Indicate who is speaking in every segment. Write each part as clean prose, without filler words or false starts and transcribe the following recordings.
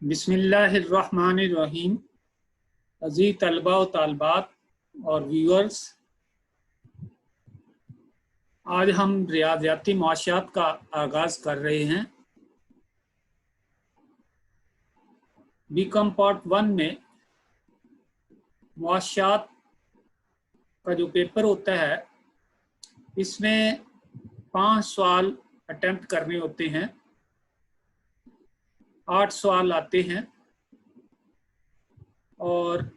Speaker 1: बिस्मिल्लाहिर्रहमानिर्रहीम। अज़ीज़ तलबा व तालबात और व्यूअर्स, आज हम रियाज़ियाती मुआशियात का आगाज़ कर रहे हैं। बीकॉम पार्ट 1 में मुआशियात का जो पेपर होता है, इसमें 5 सवाल अटेम्प्ट करने होते हैं। 8 सवाल आते हैं और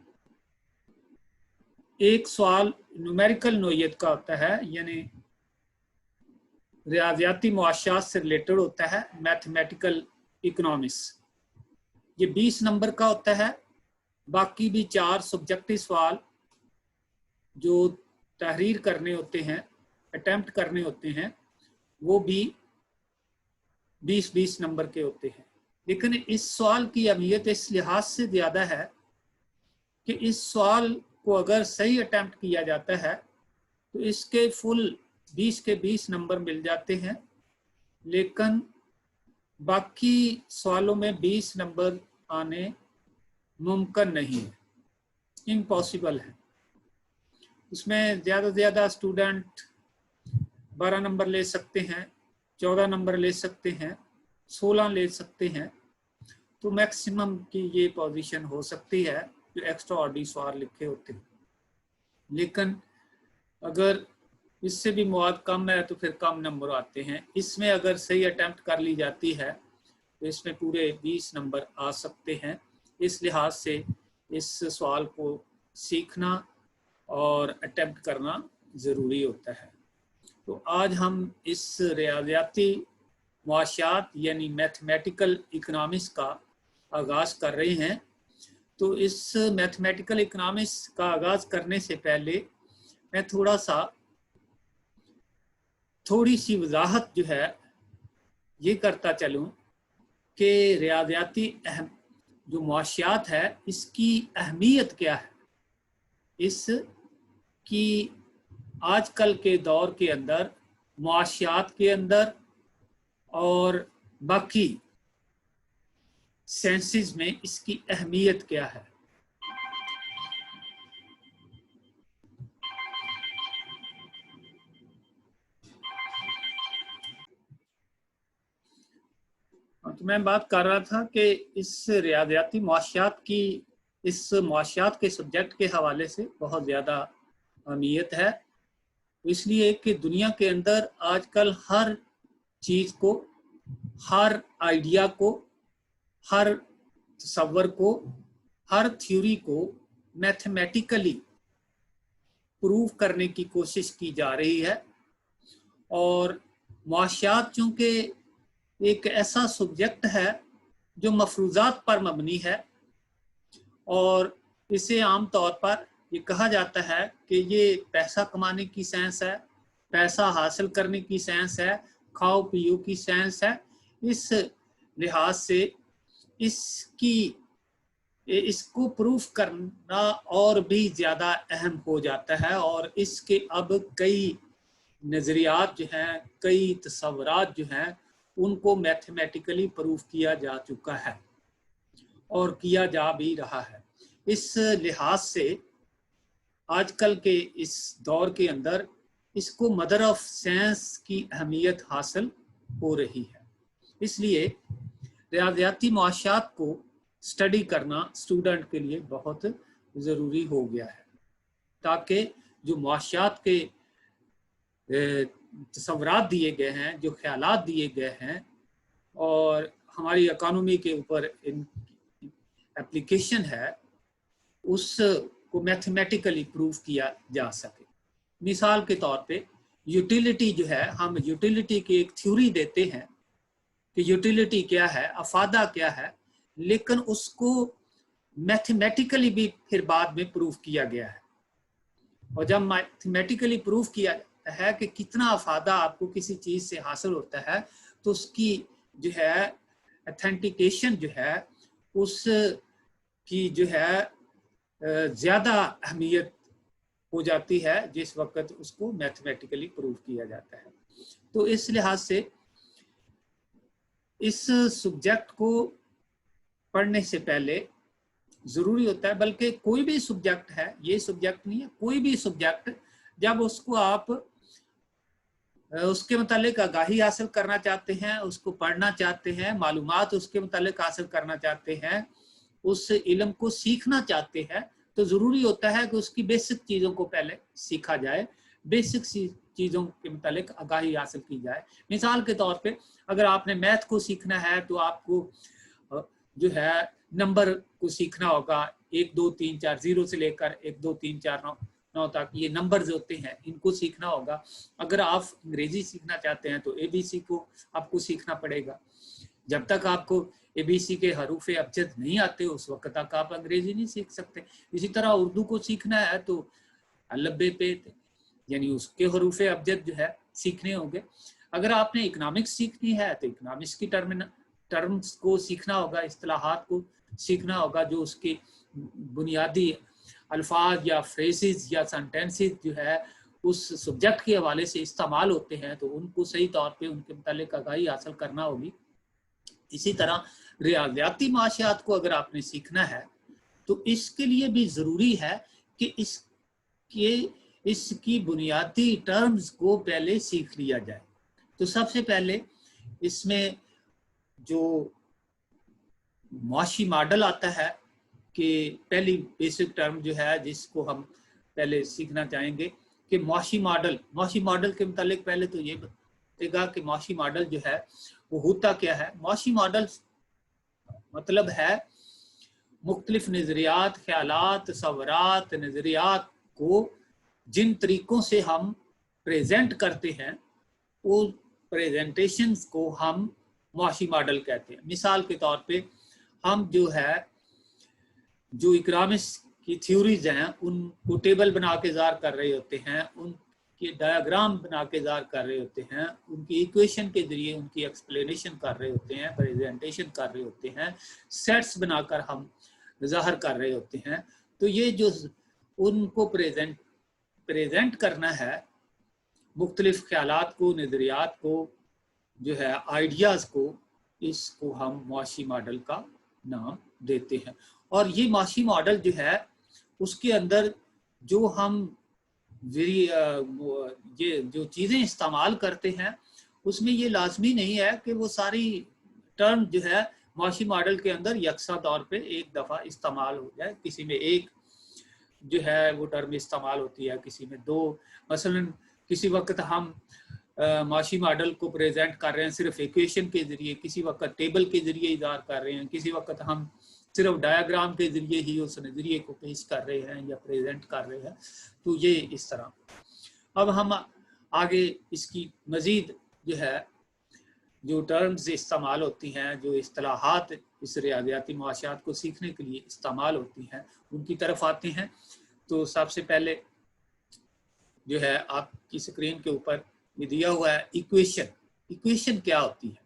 Speaker 1: एक सवाल न्यूमेरिकल नोयत का होता है, यानी रियाज़ियाती मुआशियात से रिलेटेड होता है, मैथमेटिकल इकोनॉमिक्स। ये 20 नंबर का होता है। बाकी भी 4 सब्जेक्टिव सवाल जो तहरीर करने होते हैं, अटेम्प्ट करने होते हैं, वो भी 20-20 नंबर के होते हैं। लेकिन इस सवाल की अहमियत इस लिहाज से ज़्यादा है कि इस सवाल को अगर सही अटेम्प्ट किया जाता है तो इसके फुल 20 के 20 नंबर मिल जाते हैं। लेकिन बाकी सवालों में 20 नंबर आने मुमकिन नहीं है, इम्पॉसिबल है। इसमें ज़्यादा से ज़्यादा स्टूडेंट 12 नंबर ले सकते हैं, 14 नंबर ले सकते हैं, 16 ले सकते हैं। तो मैक्सिमम की ये पोजीशन हो सकती है जो एक्स्ट्रा ऑर्डिनरी सवाल लिखे होते हैं। लेकिन अगर इससे भी मौत कम है तो फिर कम नंबर आते हैं। इसमें अगर सही अटेम्प्ट कर ली जाती है तो इसमें पूरे 20 नंबर आ सकते हैं। इस लिहाज से इस सवाल को सीखना और अटेम्प्ट करना ज़रूरी होता है। तो आज हम इस रियाज़ियाती मुआशियात यानी मैथमेटिकल इकोनॉमिक्स का आगाज़ कर रहे हैं। तो इस मैथमेटिकल इकोनॉमिक्स का आगाज़ करने से पहले मैं थोड़ी सी वजाहत जो है ये करता चलूँ कि रियाज़ियाती जो मुआशियात है इसकी अहमियत क्या है। इसकी आजकल के दौर के अंदर मुआशियात के अंदर और बाकी साइंसेस में इसकी अहमियत क्या है। तो मैं बात कर रहा था कि इस रियाज़ियाती मुआशियात की, इस मुआशियात के सब्जेक्ट के हवाले से बहुत ज़्यादा अहमियत है। इसलिए कि दुनिया के अंदर आजकल हर चीज़ को, हर आइडिया को, हर तसव्वुर को, हर थ्योरी को मैथमेटिकली प्रूव करने की कोशिश की जा रही है। और मुआशियात चूँकि एक ऐसा सब्जेक्ट है जो मफरूज़ात पर मबनी है और इसे आम तौर पर ये कहा जाता है कि ये पैसा कमाने की साइंस है, पैसा हासिल करने की साइंस है, खाओ पियो की साइंस है। इस लिहाज से इसको प्रूफ करना और भी ज़्यादा अहम हो जाता है। और इसके अब कई नज़रियात जो हैं, कई तसव्वुरात जो हैं, उनको मैथमेटिकली प्रूफ किया जा चुका है और किया जा भी रहा है। इस लिहाज से आजकल के इस दौर के अंदर इसको मदर ऑफ साइंस की अहमियत हासिल हो रही है। इसलिए रियाज़ियाती मुआशियात को स्टडी करना स्टूडेंट के लिए बहुत ज़रूरी हो गया है, ताकि जो मुआशियात के तसव्वुरात दिए गए हैं, जो ख्यालात दिए गए हैं और हमारी इकोनॉमी के ऊपर इन एप्लीकेशन है, उसको मैथमेटिकली प्रूव किया जा सके। मिसाल के तौर पे यूटिलिटी जो है, हम यूटिलिटी की एक थ्योरी देते हैं कि यूटिलिटी क्या है, अफादा क्या है, लेकिन उसको मैथमेटिकली भी फिर बाद में प्रूव किया गया है। और जब मैथमेटिकली प्रूव किया जाता है कि कितना अफादा आपको किसी चीज़ से हासिल होता है, तो उसकी जो है ऑथेंटिकेशन जो है, उसकी जो है ज़्यादा अहमियत हो जाती है जिस वक्त उसको मैथमेटिकली प्रूव किया जाता है। तो इस लिहाज से इस सब्जेक्ट को पढ़ने से पहले जरूरी होता है, बल्कि कोई भी सब्जेक्ट है, ये सब्जेक्ट नहीं है, कोई भी सब्जेक्ट जब उसको आप उसके मुतालिक आगाही हासिल करना चाहते हैं, उसको पढ़ना चाहते हैं, मालूमात उसके मुतालिक हासिल करना चाहते हैं, उस इल्म को सीखना चाहते हैं, तो ज़रूरी होता है कि उसकी बेसिक चीज़ों को पहले सीखा जाए, बेसिक चीज़ों के मुतालिक आगाही हासिल की जाए। मिसाल के तौर पे अगर आपने मैथ को सीखना है तो आपको जो है नंबर को सीखना होगा, 1 2 3 4 0 से लेकर 1 2 3 4 9 तक ये नंबर्स होते हैं, इनको सीखना होगा। अगर आप अंग्रेजी सीखना चाहते हैं तो ABC को आपको सीखना पड़ेगा। जब तक आपको ABC के हरूफ अबजद नहीं आते उस वक्त तक आप अंग्रेजी नहीं सीख सकते। इसी तरह उर्दू को सीखना है तो अलबे पे यानी उसके हरूफ अबजद जो है सीखने होंगे। अगर आपने इकनॉमिक्स सीखनी है तो इकनॉमिक्स की टर्म्स को सीखना होगा, इस्तिलाहात को सीखना होगा, जो उसके बुनियादी अल्फाज या फ्रेजेस या सेंटेंसेस जो है उस सब्जेक्ट के हवाले से इस्तेमाल होते हैं, तो उनको सही तौर पे उनके मुतालिक आगाही हासिल करना होगी। इसी तरह रियाज़ियाती माशियात को अगर आपने सीखना है तो इसके लिए भी ज़रूरी है कि इसकी बुनियादी टर्म्स को पहले सीख लिया जाए। तो सबसे पहले इसमें जो माशी मॉडल आता है कि पहली बेसिक टर्म जो है जिसको हम पहले सीखना चाहेंगे कि माशी मॉडल के मुतालिक पहले तो ये बताएगा कि माशी मॉडल जो है वो होता क्या है। माशी मॉडल मतलब है मुख्तलिफ नज़रियात, ख्यालात, तसव्वुरात, नज़रियात को जिन तरीक़ों से हम प्रेजेंट करते हैं वो प्रेजेंटेशंस को हम माशी मॉडल कहते हैं। मिसाल के तौर पे हम जो है जो इकोनॉमिक्स की थ्योरीज हैं उनको टेबल बना के ज़ाहिर कर रहे होते हैं, उनके डायग्राम बना के ज़ाहिर कर रहे होते हैं, उनकी इक्वेशन के जरिए उनकी एक्सप्लेनेशन कर रहे होते हैं, प्रेजेंटेशन कर रहे होते हैं, सेट्स बनाकर हम ज़ाहिर कर रहे होते हैं। तो ये जो उनको प्रेजेंट करना है, मुख्तलिफ ख्यालात को, नज़रियात को, जो है आइडियाज़ को, इसको हम माशी मॉडल का नाम देते हैं। और ये माशी मॉडल जो है उसके अंदर जो हम ये जो चीज़ें इस्तेमाल करते हैं उसमें ये लाजमी नहीं है कि वो सारी टर्म जो है माशी मॉडल के अंदर यकसा तौर पे एक दफ़ा इस्तेमाल हो जाए। किसी में एक जो है वो टर्म इस्तेमाल होती है, किसी में दो। मसलन किसी वक्त हम माशी मॉडल को प्रेजेंट कर रहे हैं सिर्फ इक्वेशन के ज़रिए, किसी वक्त टेबल के ज़रिए इज़हार कर रहे हैं, किसी वक्त हम सिर्फ डायग्राम के ज़रिए ही उस नज़रिए को पेश कर रहे हैं या प्रेजेंट कर रहे हैं। तो ये इस तरह। अब हम आगे इसकी मज़ीद जो है जो टर्म्स इस्तेमाल होती हैं, जो इस्तिलाहात इस रियाज़ियाती मुआशियात को सीखने के लिए इस्तेमाल होती हैं, उनकी तरफ आते हैं। तो सबसे पहले जो है आपकी स्क्रीन के ऊपर ये दिया हुआ है इक्वेशन क्या होती है,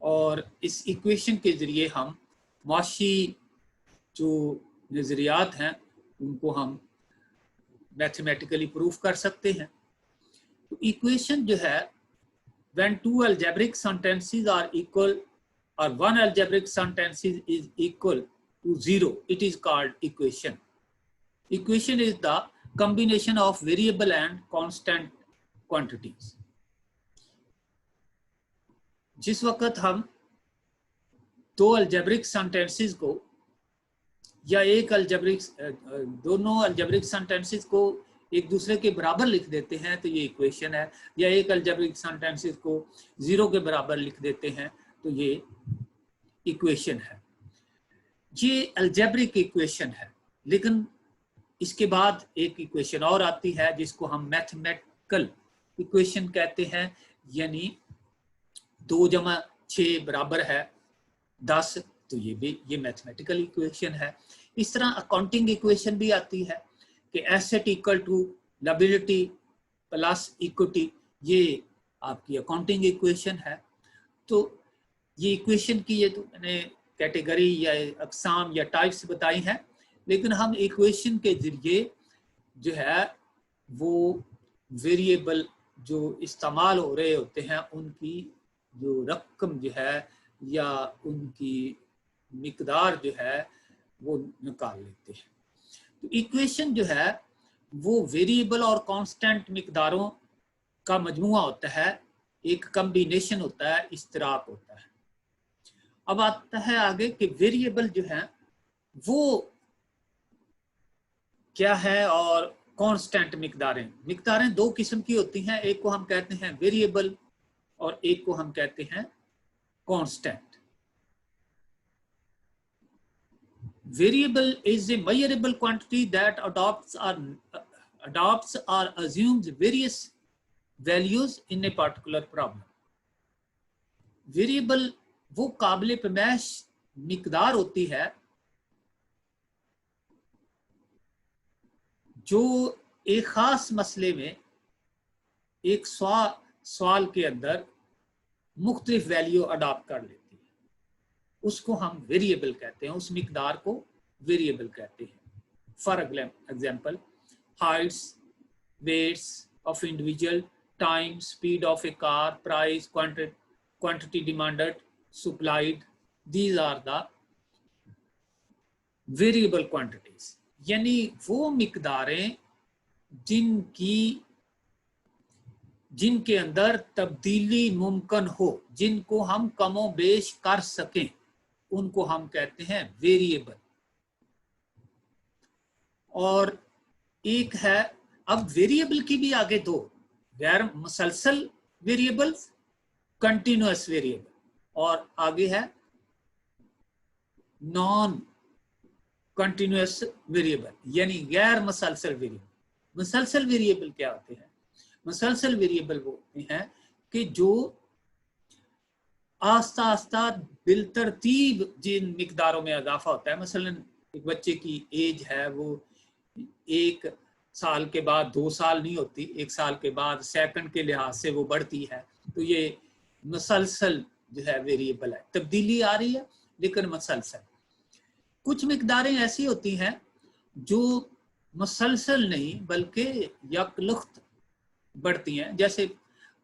Speaker 1: और इस इक्वेशन के ज़रिए हम माशी जो नज़रियात हैं उनको हम मैथमेटिकली प्रूफ कर सकते हैं। तो इक्वेशन जो है when two algebraic sentences are equal or one algebraic sentence is equal to 0, it is called equation. Equation is the combination of variable and constant quantities. जिस वक्त हम दो algebraic sentences को या एक दोनों algebraic sentences को एक दूसरे के बराबर लिख देते हैं तो ये इक्वेशन है, या एक अलजेब्रिक सेंटेंसेस को 0 के बराबर लिख देते हैं तो ये इक्वेशन है। ये अलजेब्रिक इक्वेशन है, लेकिन इसके बाद एक इक्वेशन और आती है जिसको हम मैथमेटिकल इक्वेशन कहते हैं, यानी 2 + 6 बराबर है 10, तो ये मैथमेटिकल इक्वेशन है। इस तरह अकाउंटिंग इक्वेशन भी आती है कि asset equal to liability plus equity, ये आपकी अकाउंटिंग इक्वेशन है। तो ये इक्वेशन की ये तो मैंने कैटेगरी या अकसाम या टाइप्स बताई हैं, लेकिन हम इक्वेशन के ज़रिए जो है वो वेरिएबल जो इस्तेमाल हो रहे होते हैं उनकी जो रकम जो है या उनकी मिकदार जो है वो निकाल लेते हैं। तो इक्वेशन जो है वो वेरिएबल और कांस्टेंट मिकदारों का मजमुआ होता है, एक कम्बिनेशन होता है, इस्तिराक होता है। अब आता है आगे कि वेरिएबल जो है वो क्या है और कांस्टेंट मिकदारें दो किस्म की होती हैं, एक को हम कहते हैं वेरिएबल और एक को हम कहते हैं constant. Variable is a measurable quantity that adopts or assumes various values in a particular problem. Variable वो काबिल पैमाइश मिकदार होती है जो एक खास मसले में एक सवाल के अंदर मुख्तलिफ वैल्यू अडॉप्ट कर लेती है, उसको हम वेरिएबल कहते हैं, उस मिकदार को वेरिएबल कहते हैं। For example, heights, weights of individual, time, speed of a car, price, quantity demanded, supplied, these are the variable quantities. यानी वो मिकदारें जिनके अंदर तब्दीली मुमकिन हो, जिनको हम कमो बेश कर सकें, उनको हम कहते हैं वेरिएबल। और एक है, अब वेरिएबल की भी आगे दो, गैर मुसलसल वेरिएबल, कंटिन्यूअस वेरिएबल, और आगे है नॉन कंटिन्यूअस वेरिएबल, यानी गैर मुसलसल वेरिएबल। मुसलसल वेरिएबल क्या होते हैं? मुसलसल वेरिएबल वो होते हैं कि जो आस्ता आस्ता बिलतरतीब जिन मिकदारों में इजाफा होता है। मसलन एक बच्चे की एज है वो 1 साल के बाद 2 साल नहीं होती, 1 साल के बाद सेकंड के लिहाज से वो बढ़ती है। तो ये मुसलसल जो है वेरिएबल है, तब्दीली आ रही है लेकिन मुसलसल। कुछ मिकदारें ऐसी होती हैं जो मुसलसल नहीं बल्कि यकलख्त बढ़ती हैं। जैसे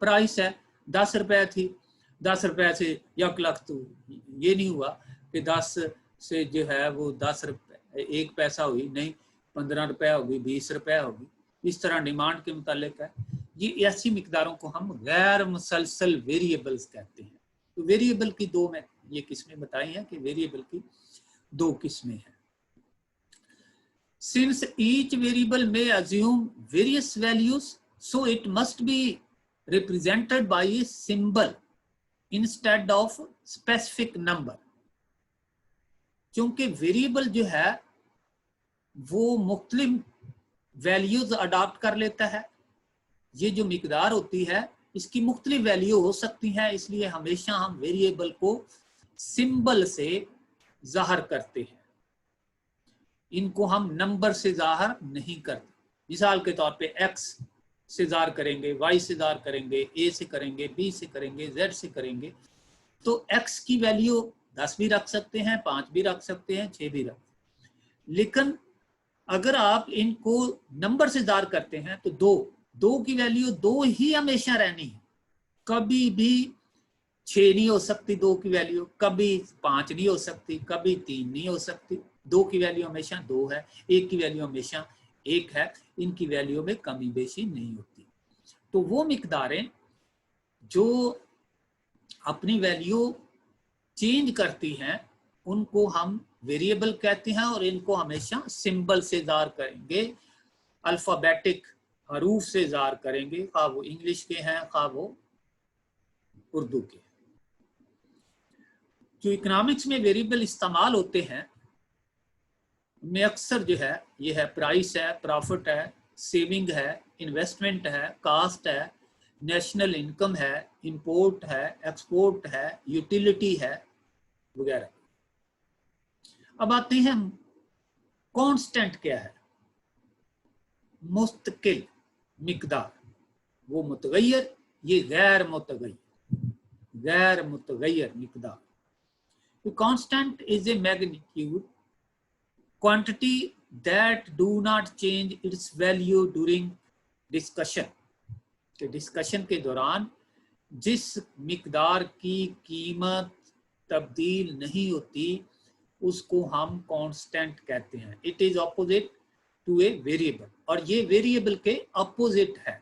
Speaker 1: प्राइस है, 10 रुपए थी, 10 रुपए से यकलख्त, ये नहीं हुआ कि 10 से जो है वो 10 रुपए 1 पैसा हुई, नहीं 15 रुपए होगी, 20 रुपए होगी, इस तरह डिमांड के मुतालिक है। ये ऐसी मिकदारों को हम गैर मुसलसल वेरिएबल्स कहते हैं। तो वेरिएबल की दो मैं ये किस्में बताई हैं कि वेरिएबल की 2 किस्में हैं। Since each variable may assume various values, so it must be represented by a symbol instead of specific number. क्योंकि वेरिएबल जो है वो मुख्तलिफ वैल्यूज अडॉप्ट कर लेता है। ये जो मिकदार होती है इसकी मुख्तलिफ वैल्यू हो सकती हैं, इसलिए हमेशा हम वेरिएबल को सिंबल से जाहिर करते हैं, इनको हम नंबर से जाहिर नहीं करते। मिसाल के तौर पे x से जाहिर करेंगे, y से जाहिर करेंगे, a से करेंगे, b से करेंगे, z से करेंगे। तो x की वैल्यू 10 भी रख सकते हैं, 5 भी रख सकते हैं, 6 भी रख सकते हैं। लेकिन अगर आप इनको नंबर से जाहिर करते हैं तो 2 की वैल्यू 2 ही हमेशा रहनी है, कभी भी 6 नहीं हो सकती 2 की वैल्यू, कभी 5 नहीं हो सकती, कभी 3 नहीं हो सकती। 2 की वैल्यू हमेशा 2 है, 1 की वैल्यू हमेशा 1 है, इनकी वैल्यू में कमी बेशी नहीं होती। तो वो मिकदारें जो अपनी वैल्यू चेंज करती हैं उनको हम वेरिएबल कहते हैं, और इनको हमेशा सिंबल से जाहिर करेंगे, अल्फाबेटिक हरूफ से जाहिर करेंगे, खा वो इंग्लिश के हैं खा वो उर्दू के। जो इकोनॉमिक्स में वेरिएबल इस्तेमाल होते हैं में अक्सर जो है ये है प्राइस है, प्रॉफिट है, सेविंग है, इन्वेस्टमेंट है, कास्ट है, नेशनल इनकम है, इंपोर्ट है, एक्सपोर्ट है, यूटिलिटी है वगैरह। अब आते हैं कांस्टेंट क्या है? मुस्तकिल मिकदार, वो मुतगय्यर, ये गैर मुतगय्यर मिकदार। तो constant is a magnitude quantity that do not change its value during discussion। कि डिस्कशन के दौरान जिस मिकदार की कीमत तब्दील नहीं होती उसको हम कांस्टेंट कहते हैं। It is opposite to a variable, और ये वेरिएबल के अपोजिट है।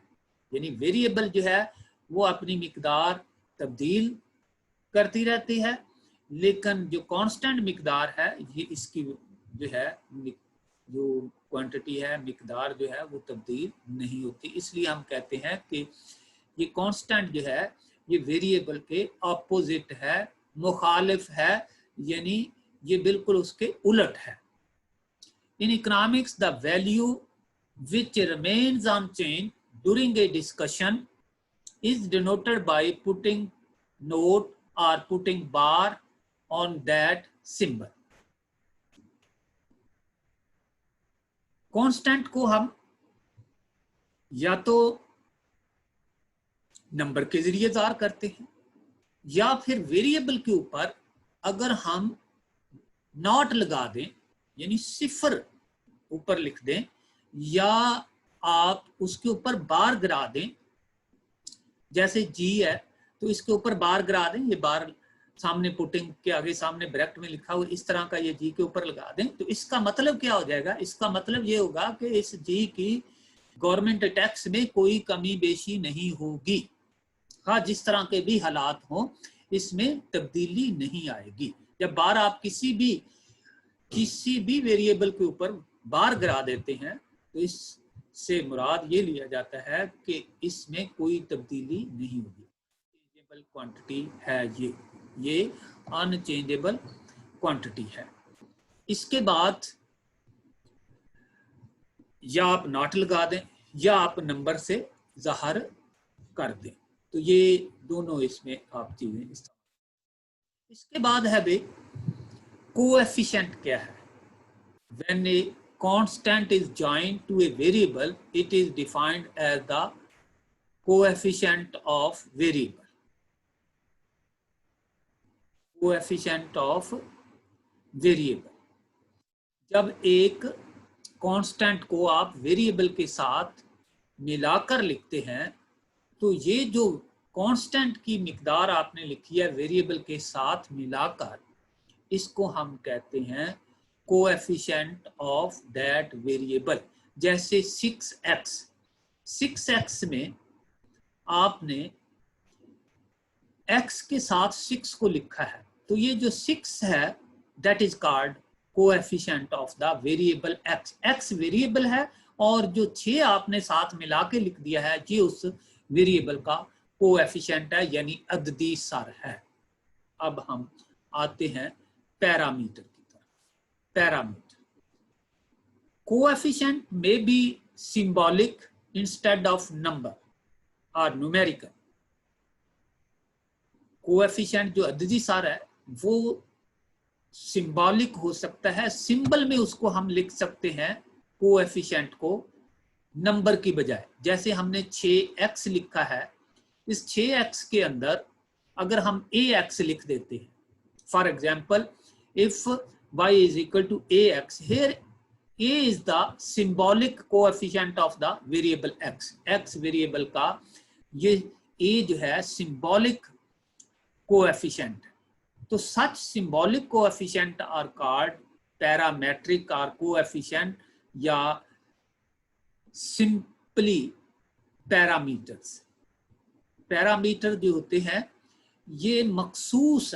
Speaker 1: यानी वेरिएबल जो है वो अपनी मिकदार तब्दील करती रहती है, लेकिन जो कांस्टेंट मिकदार है ये इसकी जो है जो क्वांटिटी है, मिकदार जो है वो तब्दील नहीं होती। इसलिए हम कहते हैं कि ये कांस्टेंट जो है ये वेरिएबल के अपोजिट है, मुखालिफ है, यानी ये बिल्कुल उसके उलट है। In economics the value which remains unchanged during a discussion is denoted by putting note or putting bar on that symbol. Constant को हम या तो नंबर के जरिए ज़ाहिर करते हैं, या फिर वेरिएबल के ऊपर अगर हम नॉट लगा दें, यानी सिफर ऊपर लिख दें, या आप उसके ऊपर बार गिरा दें। जैसे जी है तो इसके ऊपर बार गिरा दें, ये बार सामने पुटिंग के आगे सामने ब्रैकेट में लिखा हुआ, इस तरह का ये जी के ऊपर लगा दें, तो इसका मतलब क्या हो जाएगा? इसका मतलब ये होगा कि इस जी की गवर्नमेंट टैक्स में कोई कमी बेशी नहीं होगी। हाँ, जिस तरह के भी हालात हों इसमें तब्दीली नहीं आएगी। जब बार आप किसी भी वेरिएबल के ऊपर बार गिरा देते हैं तो इससे मुराद ये लिया जाता है कि इसमें कोई तब्दीली नहीं होगी। चेंजेबल क्वांटिटी है ये अनचेंजेबल क्वांटिटी है। इसके बाद या आप नॉट लगा दें या आप नंबर से ज़ाहिर कर दें, तो ये दोनों इसमें आप चीजें इस्तेमाल। इसके बाद है भाई कोएफिशिएंट क्या है? When a constant is joined to a variable, it is defined as the coefficient of variable. Coefficient of variable. जब एक कांस्टेंट को आप वेरिएबल के साथ मिलाकर लिखते हैं तो ये जो कांस्टेंट की मिकदार आपने लिखी है वेरिएबल के साथ मिलाकर, इसको हम कहते हैं कोएफिशिएंट ऑफ दैट वेरिएबल। जैसे 6x में आपने x के साथ 6 को लिखा है, तो ये जो 6 है that is called coefficient of the variable x। x variable है और जो 6 आपने साथ मिला के लिख दिया है ये उस वेरिएबल का कोएफिशिएंट है, यानी अददी सर है। अब हम आते हैं पैरामीटर की तरफ। पैरामीटर कोएफिशिएंट में be symbolic instead of number और न्यूमेरिकल। कोएफिशिएंट जो अददी सर है वो सिंबॉलिक हो सकता है, सिंबल में उसको हम लिख सकते हैं कोएफिशिएंट को नंबर की बजाय। जैसे हमने 6x लिखा है, इस 6x के अंदर अगर हम ax लिख देते हैं, for example if y is equal to ax, here a is the symbolic coefficient of the variable x। x variable का ये a जो है सिंबॉलिक कोएफिशिएंट। तो such symbolic coefficient are called parametric और कोएफिशिएंट या सिंपली पैरामीटर्स। पैरामीटर जो होते हैं ये मखसूस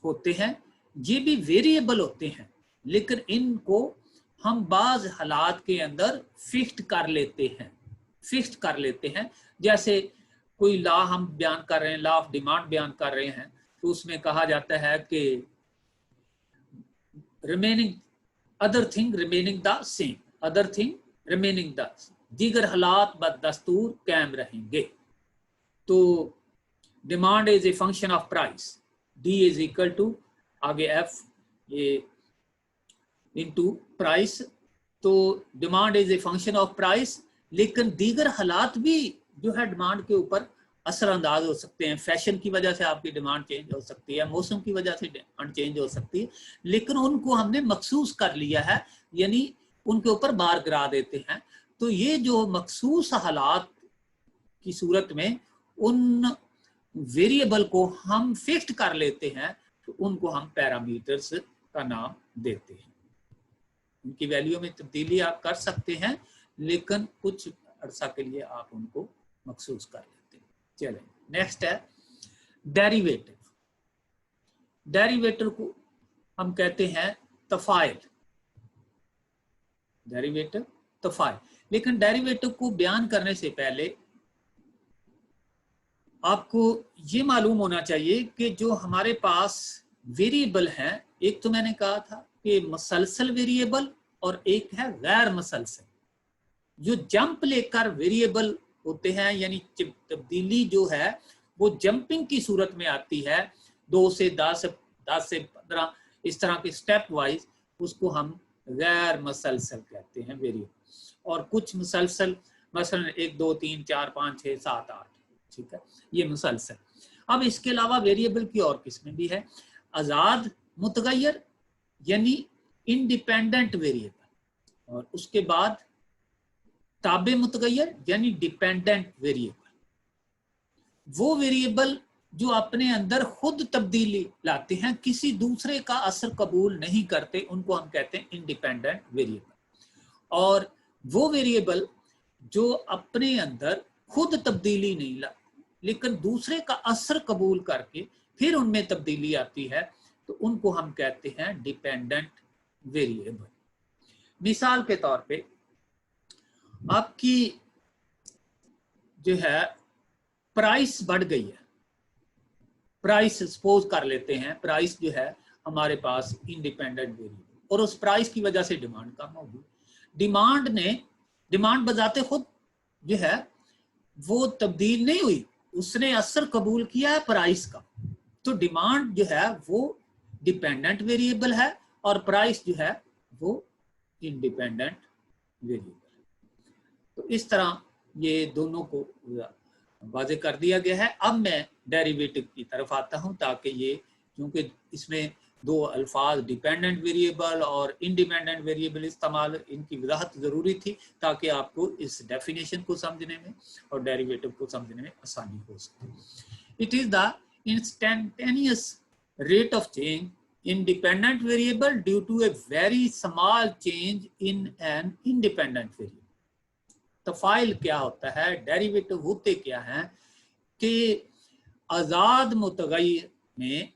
Speaker 1: होते हैं, ये भी वेरिएबल होते हैं, लेकिन इनको हम बाज हालात के अंदर फिक्स्ड कर लेते हैं। जैसे कोई लॉ हम बयान कर रहे हैं, लॉ ऑफ डिमांड बयान कर रहे हैं, तो उसमें कहा जाता है कि remaining other thing remaining the same, other thing remaining the, दीगर हालात बदस्तूर कायम रहेंगे। तो demand is a function of price, D is equal to आगे एफ ये इनटू प्राइस। तो demand is a function of price, लेकिन दीगर हालात भी जो है डिमांड के ऊपर असरअंदाज हो सकते हैं। फैशन की वजह से आपकी डिमांड चेंज हो सकती है, मौसम की वजह से डिमांड चेंज हो सकती है, लेकिन उनको हमने मखसूस कर लिया है, यानी उनके ऊपर बार गिरा देते हैं। तो ये जो मखसूस हालात की सूरत में उन वेरिएबल को हम फिक्स्ड कर लेते हैं, तो उनको हम पैरामीटर्स का नाम देते हैं। उनकी वैल्यू में तब्दीली आप कर सकते हैं, लेकिन कुछ अरसा के लिए आप उनको मखसूस कर लेते हैं। चलें, नेक्स्ट है डेरिवेटिव। डेरिवेटिव को हम कहते हैं तफाइल, डेरिवेटिव तफाइल। लेकिन डेरिवेटिव को बयान करने से पहले आपको ये मालूम होना चाहिए कि जो हमारे पास वेरिएबल हैं, एक तो मैंने कहा था कि मसलसल वेरिएबल और एक है गैर मसलसल। जो जंप लेकर वेरिएबल होते हैं, यानी तब्दीली जो है वो जंपिंग की सूरत में आती है, 2 से 10, 10 से 15, इस तरह के स्टेप वाइज, उसको हम गैर मसलसल कहते हैं वेरिएबल। और कुछ मसलसल, मसलन 1 2 3 4 5 6 7 8, ठीक है, ये मुसलसल। अब इसके अलावा वेरिएबल की और किस्में भी है, आजाद मुतगैर यानी इंडिपेंडेंट वेरिएबल, और उसके बाद ताबे मुतगैर यानी डिपेंडेंट वेरिएबल। वो वेरिएबल जो अपने अंदर खुद तब्दीली लाते हैं, किसी दूसरे का असर कबूल नहीं करते, उनको हम कहते हैं इंडिपेंडेंट वेरिएबल। और वो वेरिएबल जो अपने अंदर खुद तब्दीली नहीं ला लेकिन दूसरे का असर कबूल करके फिर उनमें तब्दीली आती है, तो उनको हम कहते हैं डिपेंडेंट वेरिएबल। मिसाल के तौर पे आपकी जो है प्राइस बढ़ गई है, प्राइस सपोज कर लेते हैं, प्राइस जो है हमारे पास इंडिपेंडेंट वेरिएबल, और उस प्राइस की वजह से डिमांड कम होगी। डिमांड बजाते खुद जो है वो तब्दील नहीं हुई, उसने असर कबूल किया है प्राइस का, तो डिमांड जो है वो डिपेंडेंट वेरिएबल है और प्राइस जो है वो इंडिपेंडेंट वेरिएबल। तो इस तरह ये दोनों को वाज़े कर दिया गया है। अब मैं डेरिवेटिव की तरफ आता हूं, ताकि ये, क्योंकि इसमें 2 अल्फाज डिपेंडेंट वेरिएबल और इंडिपेंडेंट वेरिएबल इस्तेमाल, इनकी वजाहत ज़रूरी थी ताकि आपको इस डेफिनेशन को समझने में और डेरिवेटिव को समझने में आसानी हो सके। It is the instantaneous rate of change in dependent variable due to a very small change in an independent variable। तफाइल क्या होता है, डेरिवेटिव होते क्या हैं कि आज़ाद मुतगैर में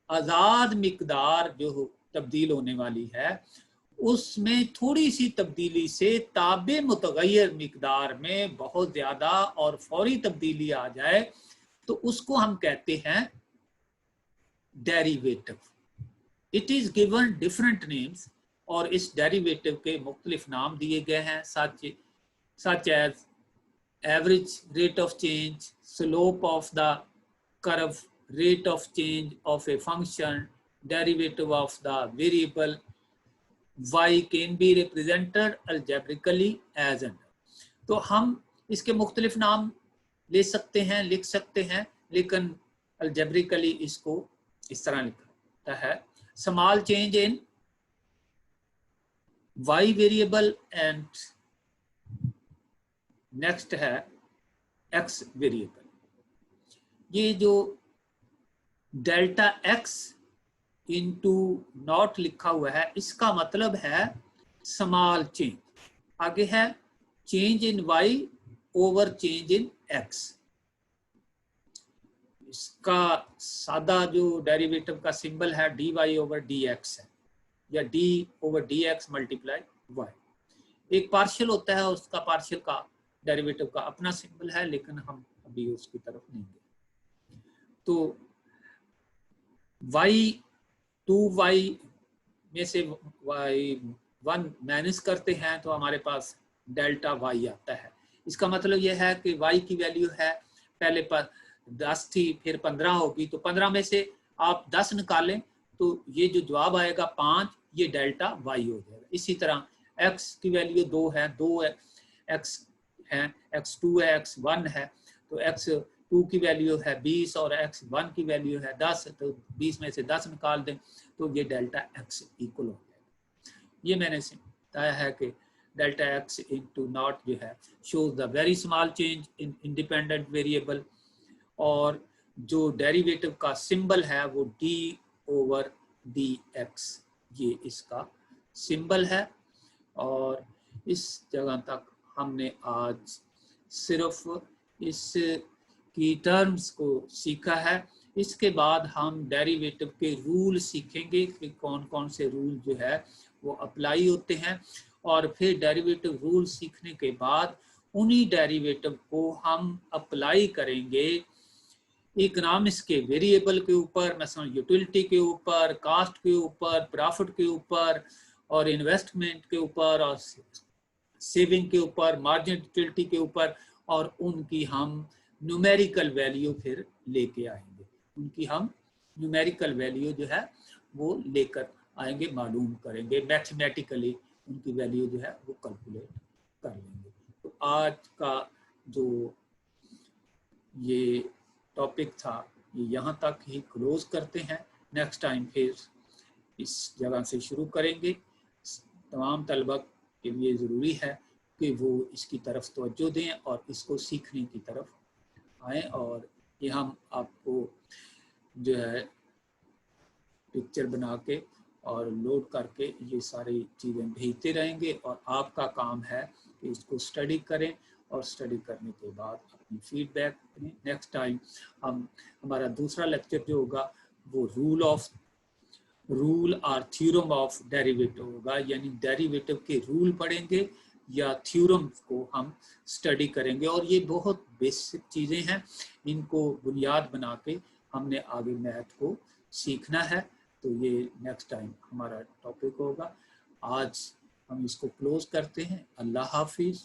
Speaker 1: आज़ाद मिकदार जो तब्दील होने वाली है, उसमें थोड़ी सी तब्दीली से ताबे मुतगैर मिकदार में बहुत ज़्यादा और फौरी तब्दीली आ जाए, तो उसको हम कहते हैं derivative. It is given different names, और इस डेरिवेटिव के मुख्तलिफ नाम दिए गए हैं, such as average rate of change, slope of the curve, rate of change of a function, derivative of the variable, y can be represented algebraically as under। तो हम इसके मुख्तलिफ नाम ले सकते हैं, लिख सकते हैं, लेकिन अलजेब्रिकली इसको इस तरह लिखता है, small change in y variable and next है x वेरिएबल। ये जो डेल्टा x इंटू नॉट लिखा हुआ है, इसका मतलब है स्मॉल चेंज। आगे है change in y over change in x। इसका सादा जो डेरिवेटिव का सिंबल है dy ओवर dx है, या d over dx multiply y। एक पार्शियल होता है, उसका पार्शियल का डेरिवेटिव का अपना सिंबल है, लेकिन हम अभी उसकी तरफ नहीं गए। तो y 2y में से y1 माइनस करते हैं तो हमारे पास डेल्टा y आता है। इसका मतलब यह है कि y की वैल्यू है, पहले पर 10 थी, फिर 15 होगी, तो 15 में से आप 10 निकालें तो ये जो जवाब आएगा 5, ये डेल्टा y हो जाएगा। इसी तरह x की वैल्यू 2 है, 2 है, x है, x2 है, x1 है, तो x2 की वैल्यू है 20 और x1 की वैल्यू है 10, तो 20 में से 10 निकाल दें तो ये डेल्टा x इक्वल हो जाएगा। ये मैंने बताया है कि डेल्टा x इंटू नॉट जो है shows the very small change in independent variable, और जो डेरिवेटिव का सिंबल है वो d ओवर dx ये इसका सिंबल है। और इस जगह तक हमने आज सिर्फ इस की टर्म्स को सीखा है। इसके बाद हम डेरिवेटिव के रूल सीखेंगे कि कौन कौन से रूल जो है वो अप्लाई होते हैं। और फिर डेरिवेटिव रूल सीखने के बाद उन्हीं डेरिवेटिव को हम अप्लाई करेंगे इकोनॉमिक्स के वेरिएबल के ऊपर, मसलन यूटिलिटी के ऊपर, कास्ट के ऊपर, प्रॉफिट के ऊपर, और इन्वेस्टमेंट के ऊपर, और सेविंग के ऊपर, मार्जिन यूटिलिटी के ऊपर, और उनकी हम न्यूमेरिकल वैल्यू फिर लेके आएंगे। उनकी हम न्यूमेरिकल वैल्यू जो है वो लेकर आएंगे, मालूम करेंगे, मैथमेटिकली उनकी वैल्यू जो है वो कैलकुलेट कर लेंगे। तो आज का जो ये टॉपिक था ये यहाँ तक ही क्लोज करते हैं। नेक्स्ट टाइम फिर इस जगह से शुरू करेंगे। तमाम तलबा के लिए ज़रूरी है कि वो इसकी तरफ तवज्जो दें और इसको सीखने की तरफ आए। और ये हम आपको जो है पिक्चर बना के और लोड करके ये सारी चीज़ें भेजते रहेंगे, और आपका काम है कि इसको स्टडी करें और स्टडी करने के बाद अपनी फीडबैक दें। नेक्स्ट टाइम हमारा दूसरा लेक्चर जो होगा वो रूल और थ्योरम ऑफ डेरिवेटिव होगा, यानी डेरिवेटिव के रूल पढ़ेंगे या थ्योरम को हम स्टडी करेंगे। और ये बहुत बेसिक चीज़ें हैं, इनको बुनियाद बना के हमने आगे मैथ को सीखना है। तो ये नेक्स्ट टाइम हमारा टॉपिक होगा। आज हम इसको क्लोज करते हैं। अल्लाह हाफिज़।